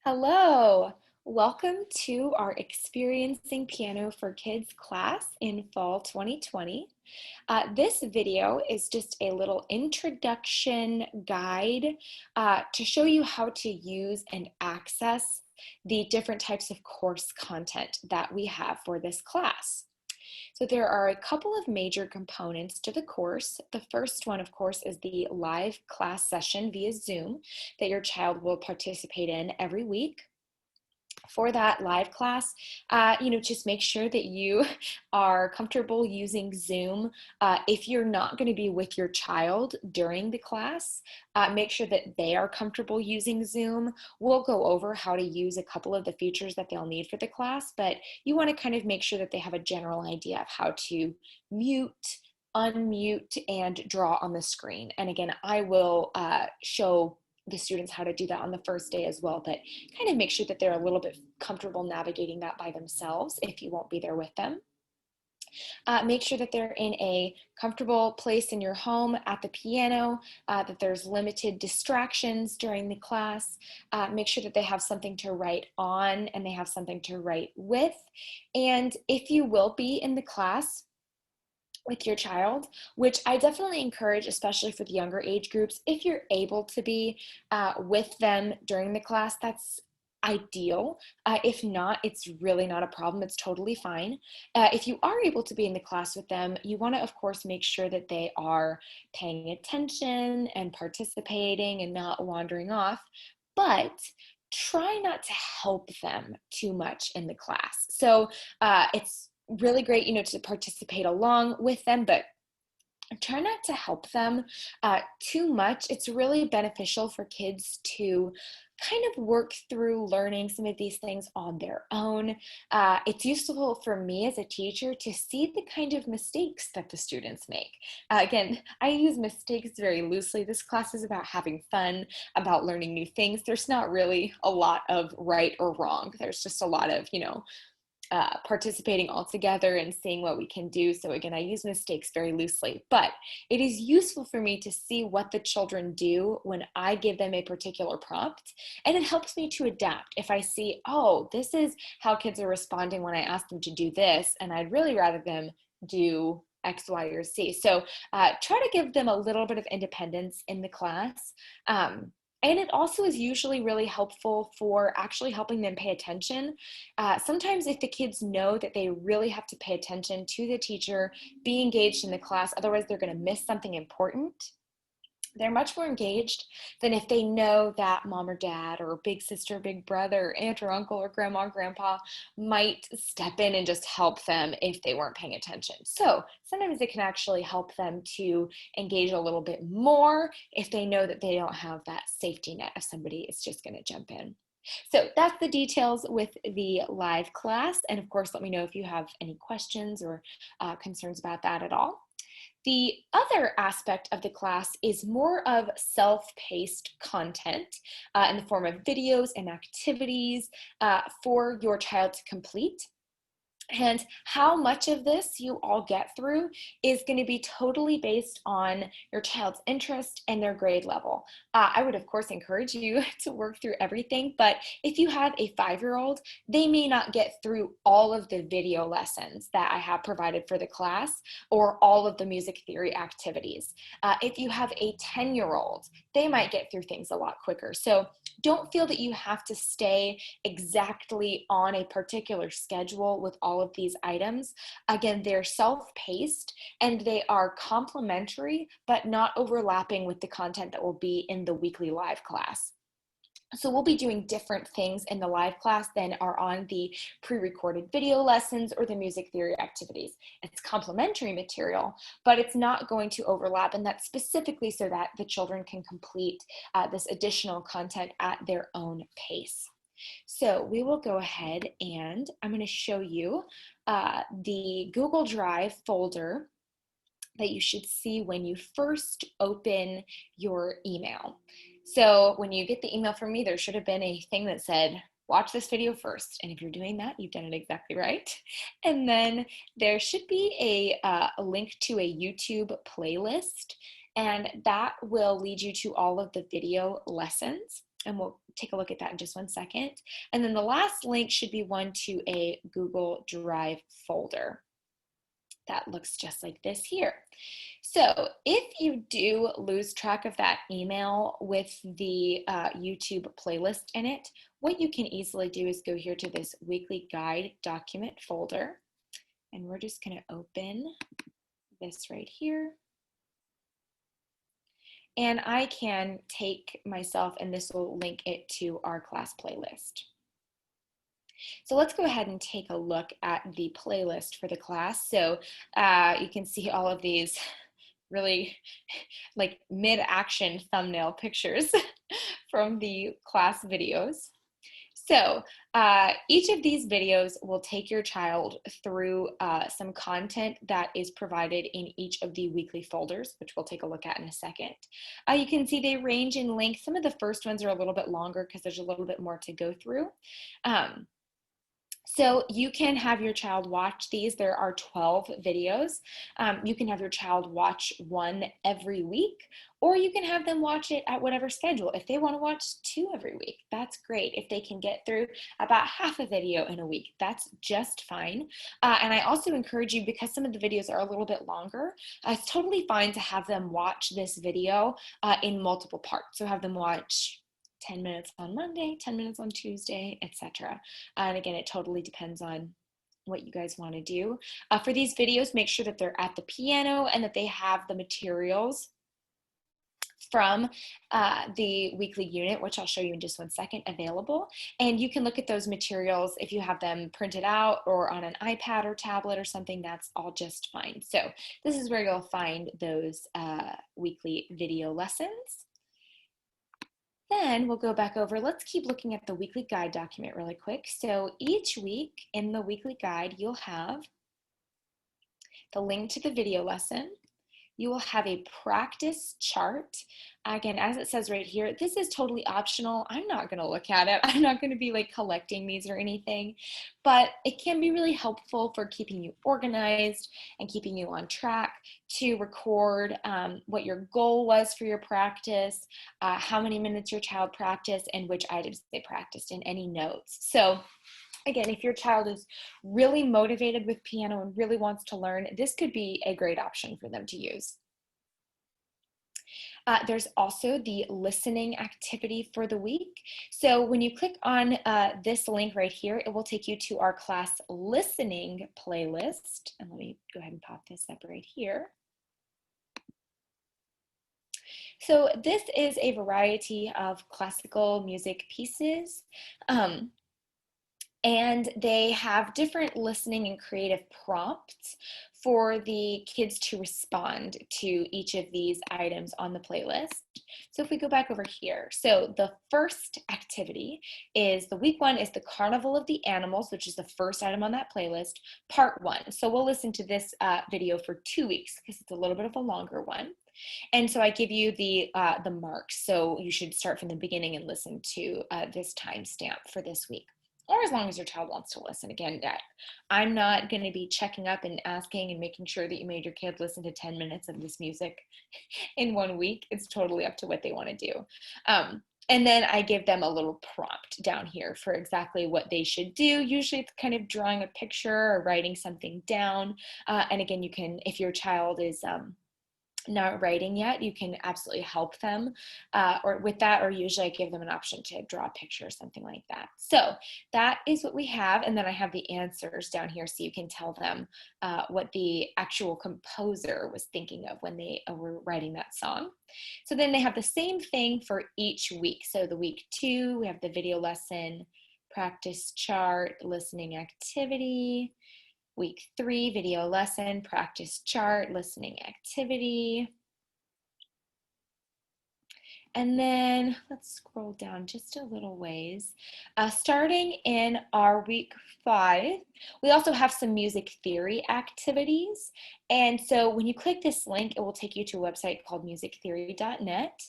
Hello, welcome to our Experiencing Piano for Kids class in fall 2020. This video is just a little introduction guide to show you how to use and access the different types of course content that we have for this class. So there are a couple of major components to the course. The first one, of course, is the live class session via Zoom that your child will participate in every week. For that live class, just make sure that you are comfortable using Zoom. If you're not going to be with your child during the class, make sure that they are comfortable using Zoom. We'll go over how to use a couple of the features that they'll need for the class, but you want to kind of make sure that they have a general idea of how to mute, unmute, and draw on the screen. And again, I will show the students how to do that on the first day as well, but kind of make sure that they're a little bit comfortable navigating that by themselves if you won't be there with them. Make sure that they're in a comfortable place in your home at the piano, that there's limited distractions during the class. Make sure that they have something to write on and they have something to write with. And if you will be in the class with your child, which I definitely encourage, especially for the younger age groups, if you're able to be with them during the class, that's ideal. If not, it's really not a problem. It's totally fine. If you are able to be in the class with them, you want to, of course, make sure that they are paying attention and participating and not wandering off, but try not to help them too much in the class. So it's really great, to participate along with them, but try not to help them too much. It's really beneficial for kids to kind of work through learning some of these things on their own. It's useful for me as a teacher to see the kind of mistakes that the students make. Again, I use mistakes very loosely. This class is about having fun, about learning new things. There's not really a lot of right or wrong. There's just a lot of, participating all together and seeing what we can do. So again, I use mistakes very loosely, but it is useful for me to see what the children do when I give them a particular prompt, and it helps me to adapt. If I see, oh, this is how kids are responding when I ask them to do this, and I'd really rather them do X, Y, or Z. So try to give them a little bit of independence in the class. And it also is usually really helpful for actually helping them pay attention. Sometimes if the kids know that they really have to pay attention to the teacher, be engaged in the class, otherwise they're going to miss something important, they're much more engaged than if they know that mom or dad or big sister, big brother, aunt or uncle or grandma, grandpa might step in and just help them if they weren't paying attention. So sometimes it can actually help them to engage a little bit more if they know that they don't have that safety net of somebody is just going to jump in. So that's the details with the live class. And of course, let me know if you have any questions or concerns about that at all. The other aspect of the class is more of self-paced content in the form of videos and activities for your child to complete. And how much of this you all get through is going to be totally based on your child's interest and their grade level. I would, of course, encourage you to work through everything, but if you have a 5-year-old, they may not get through all of the video lessons that I have provided for the class or all of the music theory activities. If you have a 10-year-old, they might get through things a lot quicker. So don't feel that you have to stay exactly on a particular schedule with all of these items. Again, they're self-paced and they are complementary, but not overlapping with the content that will be in the weekly live class. So we'll be doing different things in the live class than are on the pre-recorded video lessons or the music theory activities. It's complementary material, but it's not going to overlap, and that's specifically so that the children can complete this additional content at their own pace. So we will go ahead and I'm going to show you the Google Drive folder that you should see when you first open your email. So when you get the email from me, there should have been a thing that said, watch this video first. And if you're doing that, you've done it exactly right. And then there should be a link to a YouTube playlist, and that will lead you to all of the video lessons. And we'll take a look at that in just one second. And then the last link should be one to a Google Drive folder. That looks just like this here. So if you do lose track of that email with the YouTube playlist in it, what you can easily do is go here to this weekly guide document folder. And we're just going to open this right here. And I can take myself, and this will link it to our class playlist. So let's go ahead and take a look at the playlist for the class. So you can see all of these really like mid-action thumbnail pictures from the class videos. So each of these videos will take your child through some content that is provided in each of the weekly folders, which we'll take a look at in a second. You can see they range in length. Some of the first ones are a little bit longer because there's a little bit more to go through. So you can have your child watch these. There are 12 videos. You can have your child watch one every week, or you can have them watch it at whatever schedule. If they want to watch 2 every week, that's great. If they can get through about half a video in a week, that's just fine. And I also encourage you, because some of the videos are a little bit longer, it's totally fine to have them watch this video in multiple parts. So have them watch 10 minutes on Monday, 10 minutes on Tuesday, etc. And again, it totally depends on what you guys want to do. For these videos, make sure that they're at the piano and that they have the materials from the weekly unit, which I'll show you in just one second, available. And you can look at those materials if you have them printed out or on an iPad or tablet or something. That's all just fine. So this is where you'll find those weekly video lessons. Then we'll go back over, let's keep looking at the weekly guide document really quick. So each week in the weekly guide, you'll have the link to the video lesson. You will have a practice chart. Again, as it says right here, this is totally optional. I'm not going to look at it. I'm not going to be like collecting these or anything, but it can be really helpful for keeping you organized and keeping you on track to record what your goal was for your practice, how many minutes your child practiced, and which items they practiced, and any notes. So again, if your child is really motivated with piano and really wants to learn, this could be a great option for them to use. There's also the listening activity for the week. So when you click on this link right here, it will take you to our class listening playlist. And let me go ahead and pop this up right here. So this is a variety of classical music pieces. And they have different listening and creative prompts for the kids to respond to each of these items on the playlist. So if we go back over here, so the first activity is, the week one is the Carnival of the Animals, which is the first item on that playlist, part 1. So we'll listen to this video for 2 weeks because it's a little bit of a longer one. And so I give you the marks. So you should start from the beginning and listen to this timestamp for this week, or as long as your child wants to listen. Again, I'm not going to be checking up and asking and making sure that you made your kid listen to 10 minutes of this music in 1 week. It's totally up to what they want to do. And then I give them a little prompt down here for exactly what they should do. Usually it's kind of drawing a picture or writing something down. And again, you can, if your child is not writing yet, you can absolutely help them or with that, or usually I give them an option to draw a picture or something like that. So that is what we have, and then I have the answers down here so you can tell them what the actual composer was thinking of when they were writing that song. So then they have the same thing for each week. So the week 2, we have the video lesson, practice chart, listening activity. Week 3, video lesson, practice chart, listening activity. And then let's scroll down just a little ways. Starting in our week 5, we also have some music theory activities. And so when you click this link, it will take you to a website called musictheory.net.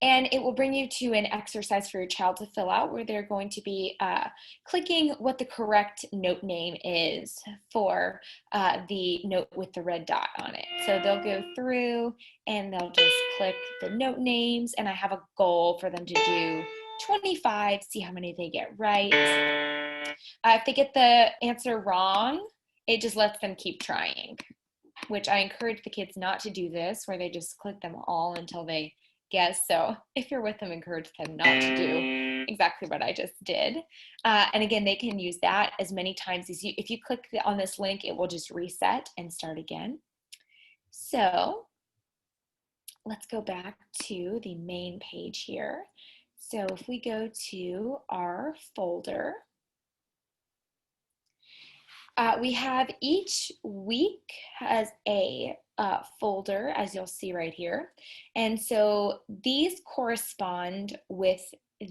And it will bring you to an exercise for your child to fill out where they're going to be clicking what the correct note name is for the note with the red dot on it. So they'll go through and they'll just click the note names, and I have a goal for them to do 25, see how many they get right. If they get the answer wrong, it just lets them keep trying, which I encourage the kids not to do this, where they just click them all until they guess. So if you're with them, encourage them not to do exactly what I just did. And again, they can use that as many times as if you click on this link, it will just reset and start again. So let's go back to the main page here. So if we go to our folder, we have each week has a folder, as you'll see right here. And so these correspond with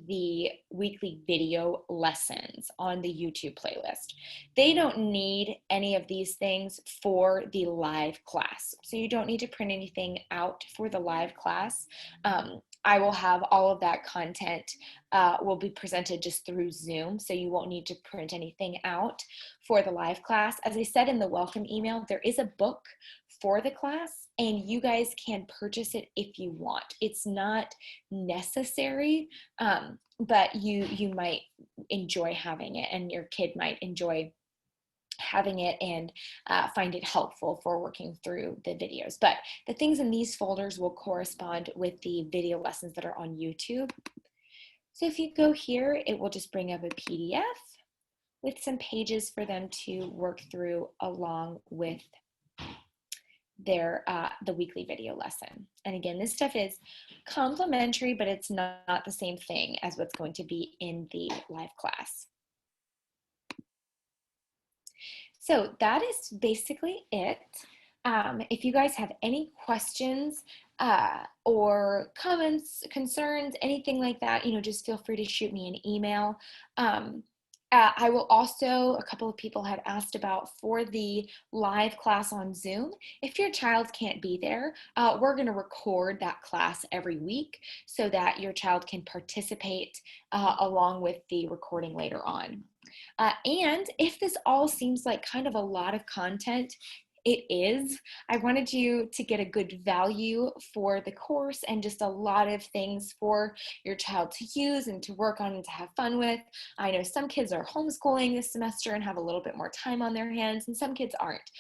the weekly video lessons on the YouTube playlist. They don't need any of these things for the live class. So you don't need to print anything out for the live class. I will have all of that content will be presented just through Zoom, so you won't need to print anything out for the live class. As I said in the welcome email, there is a book for the class, and you guys can purchase it if you want. It's not necessary, but you might enjoy having it, and your kid might enjoy having it and find it helpful for working through the videos. But the things in these folders will correspond with the video lessons that are on YouTube. So if you go here, it will just bring up a PDF with some pages for them to work through along with their the weekly video lesson. And again, this stuff is complimentary, but it's not the same thing as what's going to be in the live class. So that is basically it. If you guys have any questions or comments, concerns, anything like that, just feel free to shoot me an email. I will also, a couple of people have asked about for the live class on Zoom. If your child can't be there, we're going to record that class every week so that your child can participate along with the recording later on. And if this all seems like kind of a lot of content, it is. I wanted you to get a good value for the course and just a lot of things for your child to use and to work on and to have fun with. I know some kids are homeschooling this semester and have a little bit more time on their hands, and some kids aren't.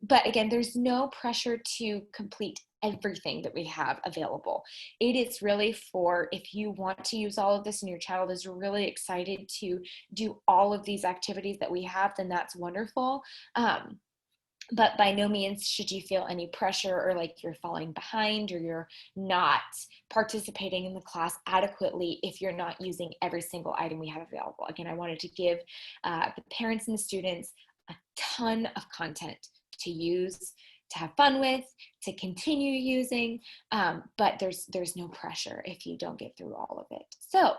But again, there's no pressure to complete everything that we have available. It is really for if you want to use all of this and your child is really excited to do all of these activities that we have, then that's wonderful. But by no means should you feel any pressure or like you're falling behind or you're not participating in the class adequately if you're not using every single item we have available. Again, I wanted to give the parents and the students a ton of content to use, to have fun with, to continue using, but there's no pressure if you don't get through all of it. So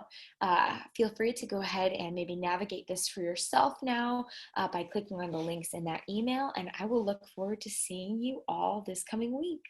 feel free to go ahead and maybe navigate this for yourself now by clicking on the links in that email, and I will look forward to seeing you all this coming week.